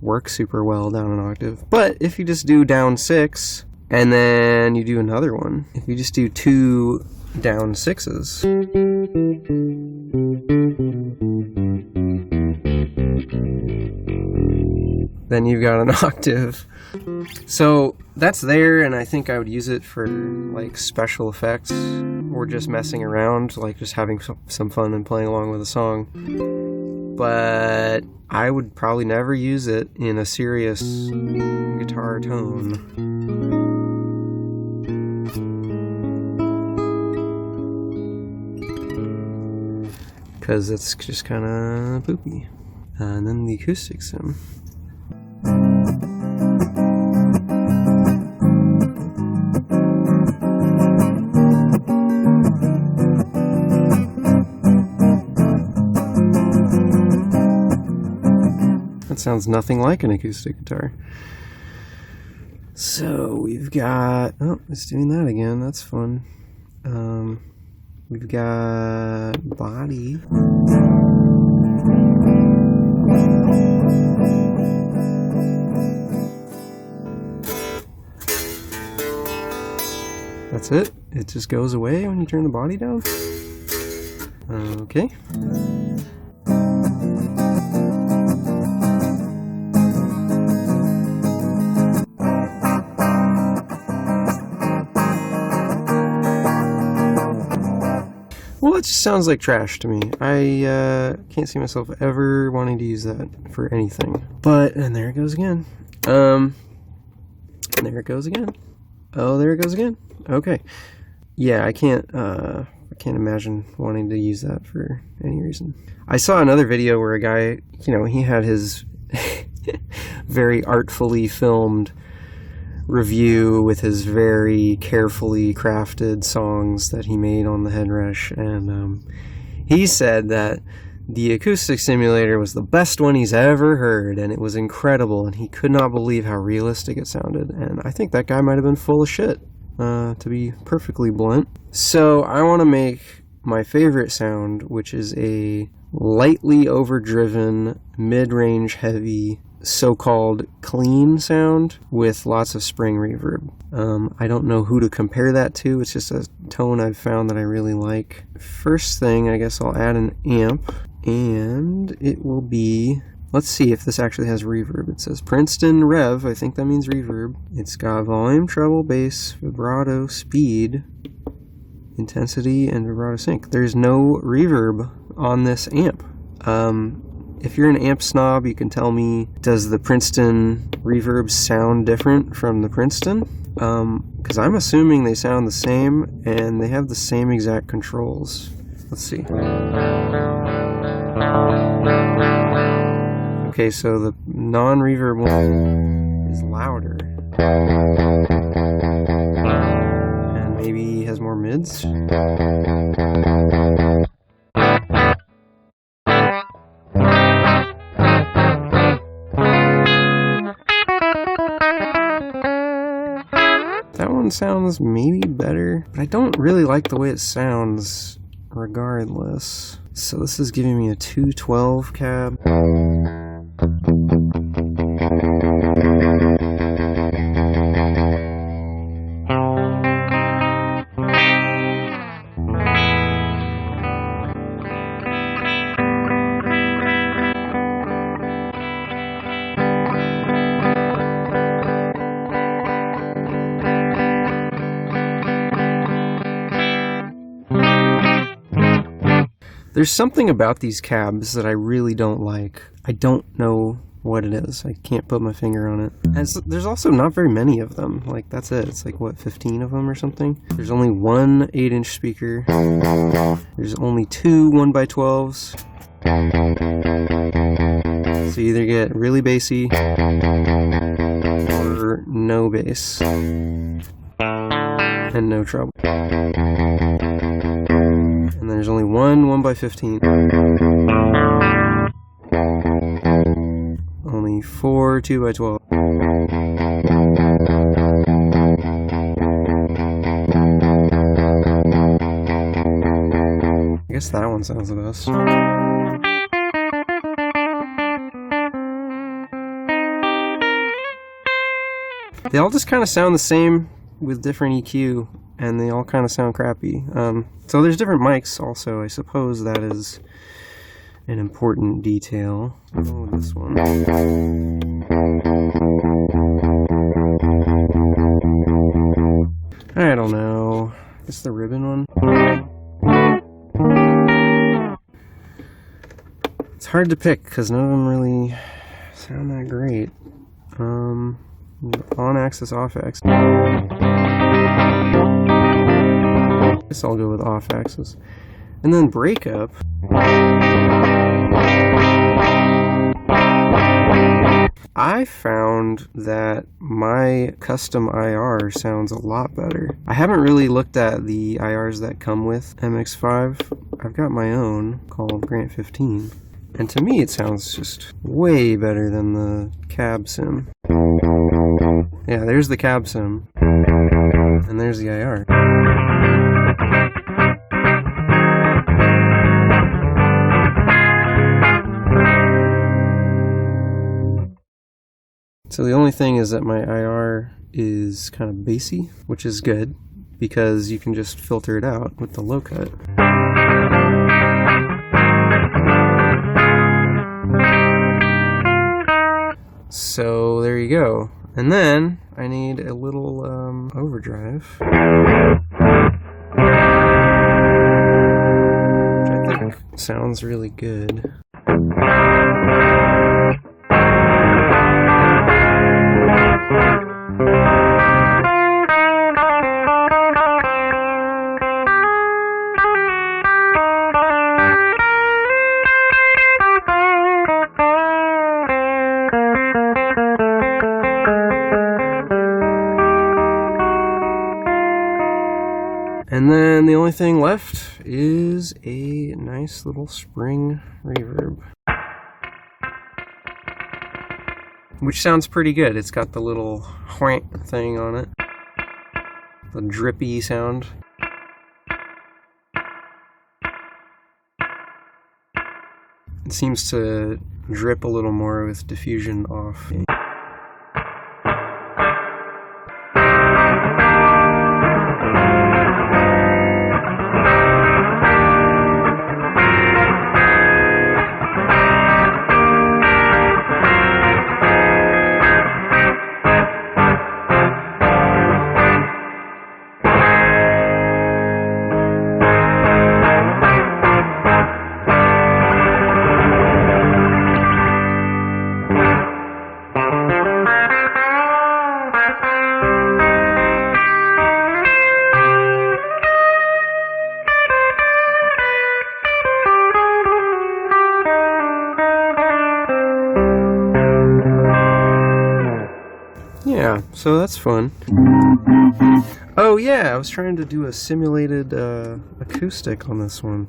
work super well down an octave. But if you just do down 6, and then you do another one, if you just do 2 down 6s, then you've got an octave. So that's there, and I think I would use it for like special effects or just messing around, like just having some fun and playing along with a song. But I would probably never use it in a serious guitar tone. Because it's just kind of poopy. And then the acoustic sim. That sounds nothing like an acoustic guitar. So we've got, oh, it's doing that again. That's fun. We've got body. that's it. It just goes away when you turn the body down. Okay. Well, that just sounds like trash to me. I can't see myself ever wanting to use that for anything. But, and there it goes again. And there it goes again. Oh, there it goes again. Okay. Yeah, I can't imagine wanting to use that for any reason. I saw another video where a guy, he had his very artfully filmed review with his very carefully crafted songs that he made on the Headrush, and he said that the acoustic simulator was the best one he's ever heard, and it was incredible, and he could not believe how realistic it sounded. And I think that guy might have been full of shit, to be perfectly blunt. So I want to make my favorite sound, which is a lightly overdriven, mid-range heavy, so-called clean sound with lots of spring reverb. I don't know who to compare that to. It's just a tone I've found that I really like. First thing, I guess I'll add an amp, and it will be, let's see if this actually has reverb. It says Princeton Rev. I think that means reverb. It's got volume, treble, bass, vibrato, speed, intensity, and vibrato sync. There's no reverb on this amp. If you're an amp snob, you can tell me, does the Princeton reverb sound different from the Princeton? Because I'm assuming they sound the same, and they have the same exact controls. Let's see. Okay, so the non-reverb one is louder. And maybe has more mids? That one sounds maybe better, but I don't really like the way it sounds regardless. So this is giving me a 212 cab. There's something about these cabs that I really don't like. I don't know what it is. I can't put my finger on it. And there's also not very many of them. Like, that's it. It's like, what, 15 of them or something? There's only one 8-inch speaker. There's only two 1x12s. So you either get really bassy or no bass. And no treble. And there's only one 1x15. Only 4 2x12. I guess that one sounds the best. They all just kind of sound the same with different EQ, and they all kind of sound crappy. So there's different mics also. I suppose that is an important detail. Oh, this one. I don't know. It's the ribbon one. It's hard to pick because none of them really sound that great. On-axis, off-axis. I guess I'll go with off-axis. And then breakup. I found that my custom IR sounds a lot better. I haven't really looked at the IRs that come with MX5. I've got my own called Grant 15. And to me it sounds just way better than the cab sim. Yeah, there's the cab sim. And there's the IR. So the only thing is that my IR is kind of bassy, which is good, because you can just filter it out with the low cut. So there you go. And then I need a little overdrive, which I think sounds really good. And then the only thing left is a nice little spring reverb, which sounds pretty good. It's got the little whank thing on it, the drippy sound. It seems to drip a little more with diffusion off. Yeah, so that's fun. Oh yeah, I was trying to do a simulated acoustic on this one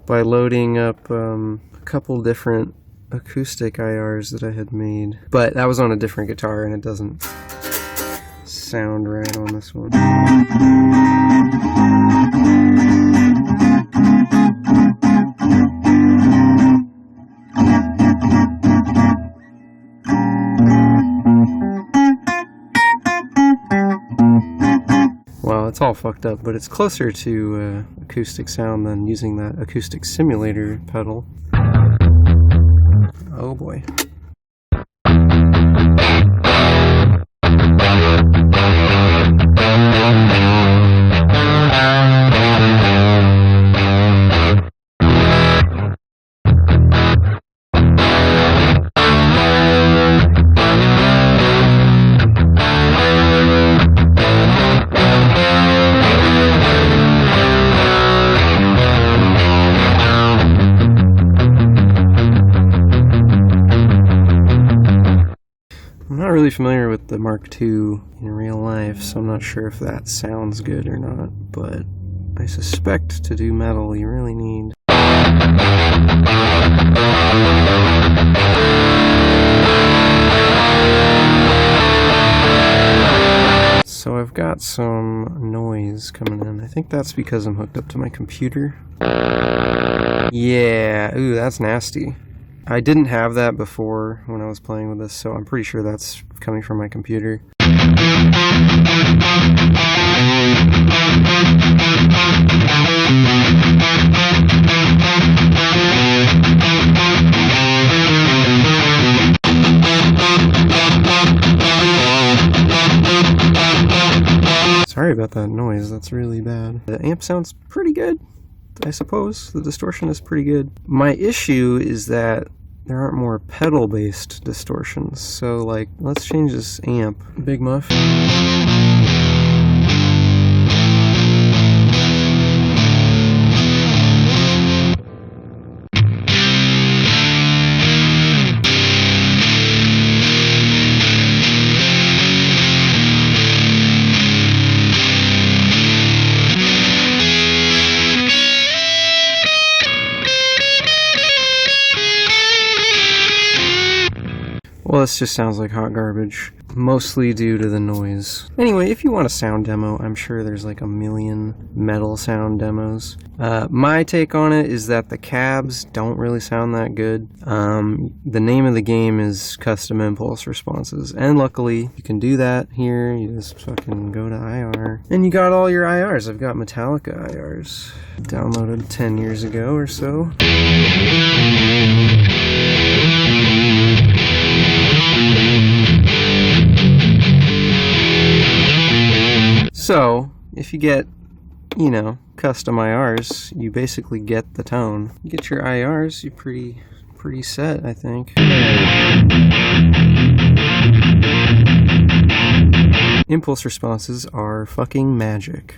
by loading up a couple different acoustic IRs that I had made, but that was on a different guitar and it doesn't sound right on this one. Well, it's all fucked up, but it's closer to acoustic sound than using that acoustic simulator pedal. Oh boy. I'm not really familiar with the Mark II in real life, so I'm not sure if that sounds good or not, but I suspect to do metal you really need. So I've got some noise coming in. I think that's because I'm hooked up to my computer. Yeah, ooh, that's nasty. I didn't have that before when I was playing with this, so I'm pretty sure that's coming from my computer. Sorry about that noise, that's really bad. The amp sounds pretty good, I suppose. The distortion is pretty good. My issue is that there aren't more pedal-based distortions. So, like, let's change this amp. Big Muff. Well, this just sounds like hot garbage, mostly due to the noise. Anyway, if you want a sound demo, I'm sure there's like a million metal sound demos. My take on it is that the cabs don't really sound that good. The name of the game is custom impulse responses, and luckily you can do that here. You just fucking go to IR, and you got all your IRs. I've got Metallica IRs downloaded 10 years ago or so. So, if you get, you know, custom IRs, you basically get the tone. You get your IRs, you're pretty set, I think. Impulse responses are fucking magic.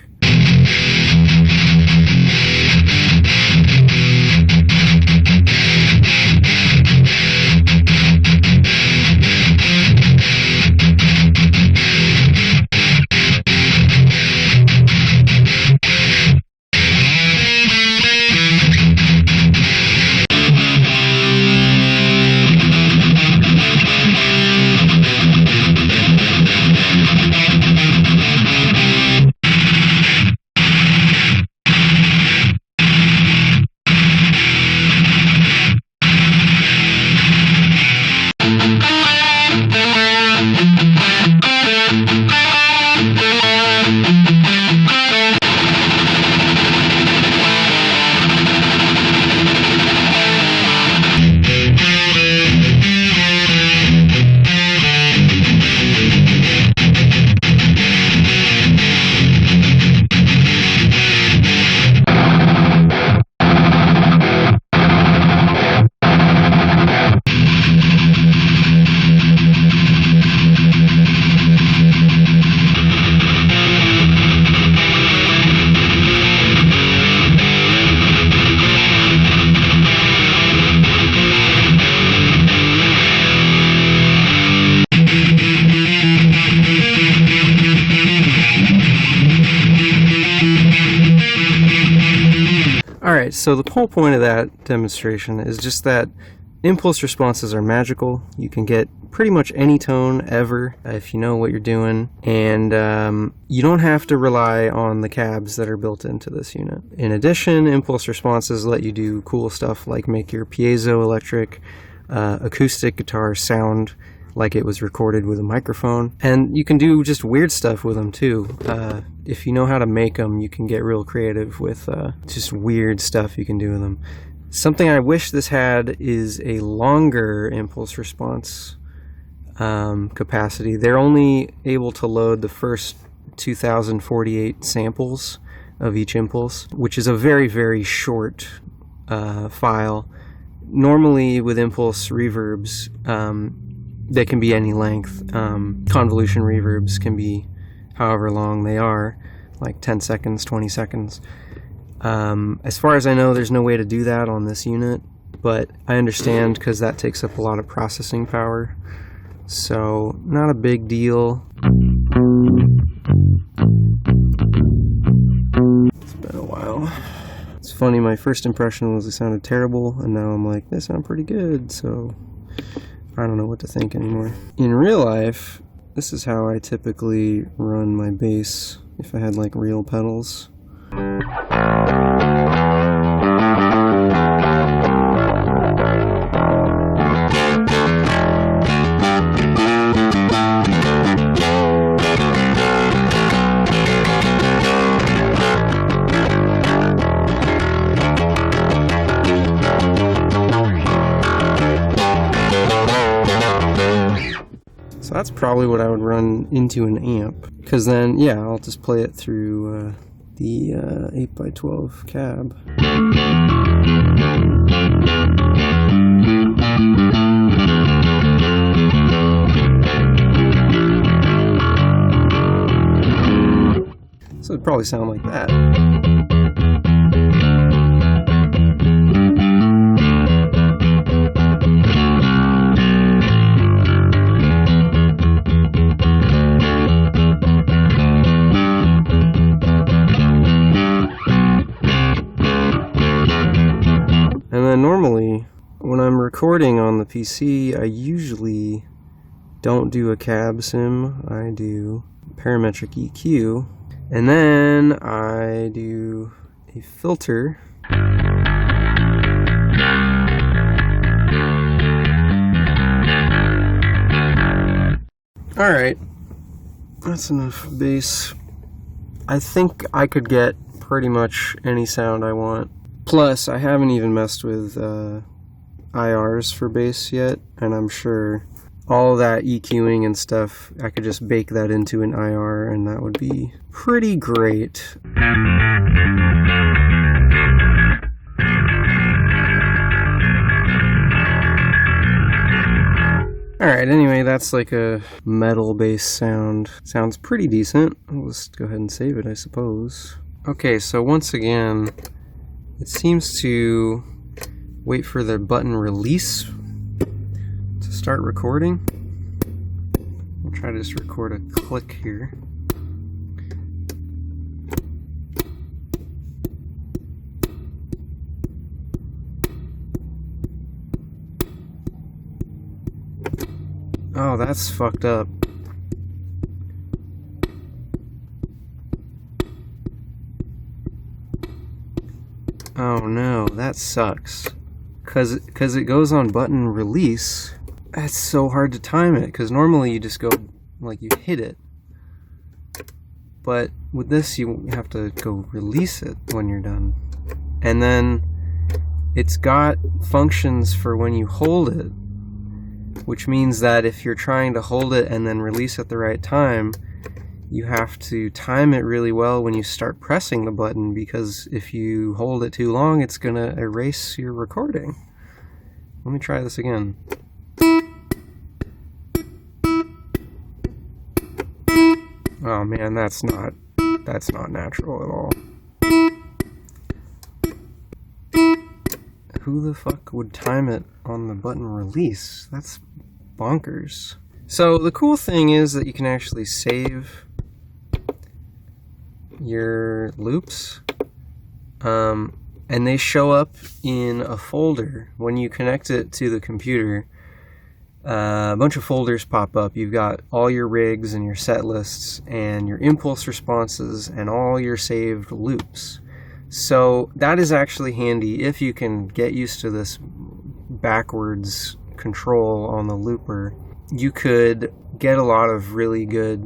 Alright, so the whole point of that demonstration is just that impulse responses are magical. You can get pretty much any tone ever if you know what you're doing, and you don't have to rely on the cabs that are built into this unit. In addition, impulse responses let you do cool stuff like make your piezoelectric acoustic guitar sound like it was recorded with a microphone, and you can do just weird stuff with them too. If you know how to make them, you can get real creative with just weird stuff you can do with them. Something I wish this had is a longer impulse response capacity. They're only able to load the first 2048 samples of each impulse, which is a very, very short file. Normally with impulse reverbs, they can be any length. Convolution reverbs can be however long they are, like 10 seconds, 20 seconds. As far as I know, there's no way to do that on this unit, but I understand because that takes up a lot of processing power. So, not a big deal. It's been a while. It's funny, my first impression was it sounded terrible, and now I'm like, they sound pretty good, so I don't know what to think anymore. In real life, this is how I typically run my bass if I had like real pedals. So that's probably what I would run into an amp, because then, yeah, I'll just play it through the 8x12 cab. So it'd probably sound like that. And then normally, when I'm recording on the PC, I usually don't do a cab sim, I do parametric EQ, and then I do a filter. Alright, that's enough bass. I think I could get pretty much any sound I want. Plus, I haven't even messed with IRs for bass yet, and I'm sure all that EQing and stuff, I could just bake that into an IR and that would be pretty great. Alright, anyway, that's like a metal bass sound. Sounds pretty decent. I'll just go ahead and save it, I suppose. Okay, so once again, it seems to wait for the button release to start recording. I'll try to just record a click here. Oh, that's fucked up. Oh no, that sucks. Cause it goes on button release. That's so hard to time it, because normally you just go, like, you hit it. But with this, you have to go release it when you're done. And then it's got functions for when you hold it, which means that if you're trying to hold it and then release at the right time, you have to time it really well when you start pressing the button, because if you hold it too long, it's gonna erase your recording. Let me try this again. Oh man, that's not natural at all. Who the fuck would time it on the button release? That's bonkers. So the cool thing is that you can actually save your loops, and they show up in a folder. When you connect it to the computer, a bunch of folders pop up. You've got all your rigs and your set lists and your impulse responses and all your saved loops. So that is actually handy if you can get used to this backwards control on the looper. You could get a lot of really good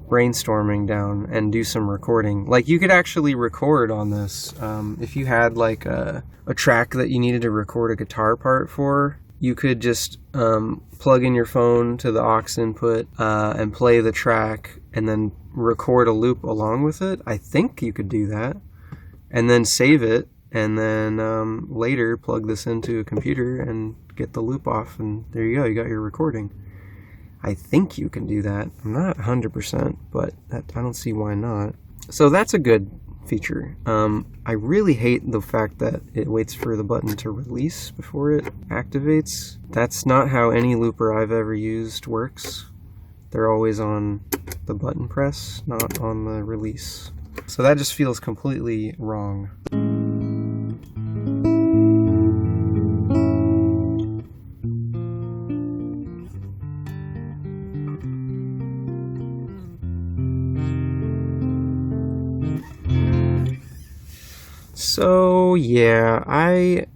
brainstorming down and do some recording. Like, you could actually record on this. If you had like a track that you needed to record a guitar part for, you could just plug in your phone to the aux input and play the track and then record a loop along with it. I think you could do that. And then save it, and then later plug this into a computer and get the loop off, and there you go, you got your recording. I think you can do that. I'm not 100%, but I don't see why not. So that's a good feature. I really hate the fact that it waits for the button to release before it activates. That's not how any looper I've ever used works. They're always on the button press, not on the release. So that just feels completely wrong. So yeah, I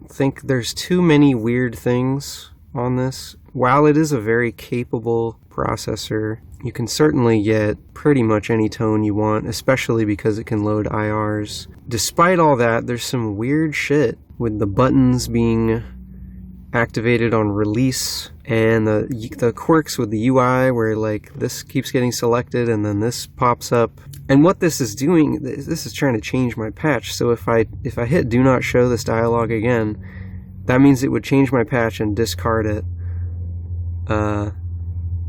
think there's too many weird things on this. While it is a very capable processor, you can certainly get pretty much any tone you want, especially because it can load IRs. Despite all that, there's some weird shit with the buttons being activated on release, and the quirks with the UI where like this keeps getting selected and then this pops up. And what this is doing, this is trying to change my patch. So if I hit do not show this dialog again, that means it would change my patch and discard it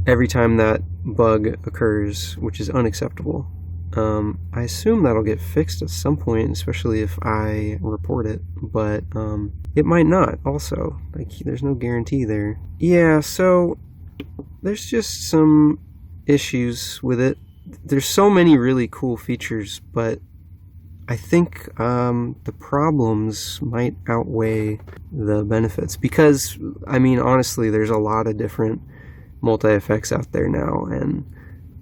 every time that bug occurs, which is unacceptable. I assume that'll get fixed at some point, especially if I report it, but it might not also. Like, there's no guarantee there. Yeah, so there's just some issues with it. There's so many really cool features, but I think the problems might outweigh the benefits, because, I mean, honestly, there's a lot of different multi-effects out there now, and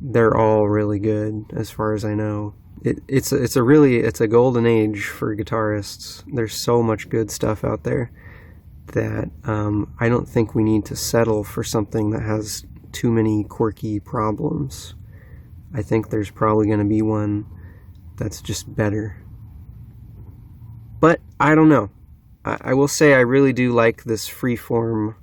they're all really good as far as I know. It's a golden age for guitarists. There's so much good stuff out there that I don't think we need to settle for something that has too many quirky problems. I think there's probably going to be one that's just better. But I don't know. I will say I really do like this freeform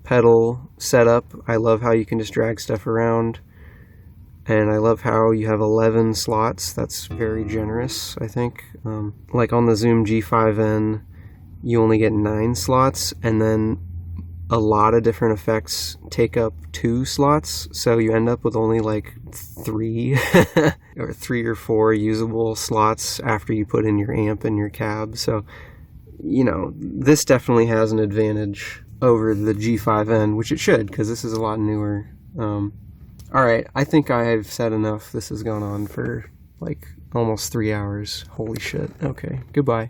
pedal setup. I love how you can just drag stuff around. And I love how you have 11 slots. That's very generous, I think. Like on the Zoom G5N, you only get 9 slots, and then a lot of different effects take up 2 slots, so you end up with only like 3 or 3 or 4 usable slots after you put in your amp and your cab. So, you know, this definitely has an advantage over the G5N, which it should, because this is a lot newer. Alright, I think I've said enough. This has gone on for like almost 3 hours. Holy shit. Okay, goodbye.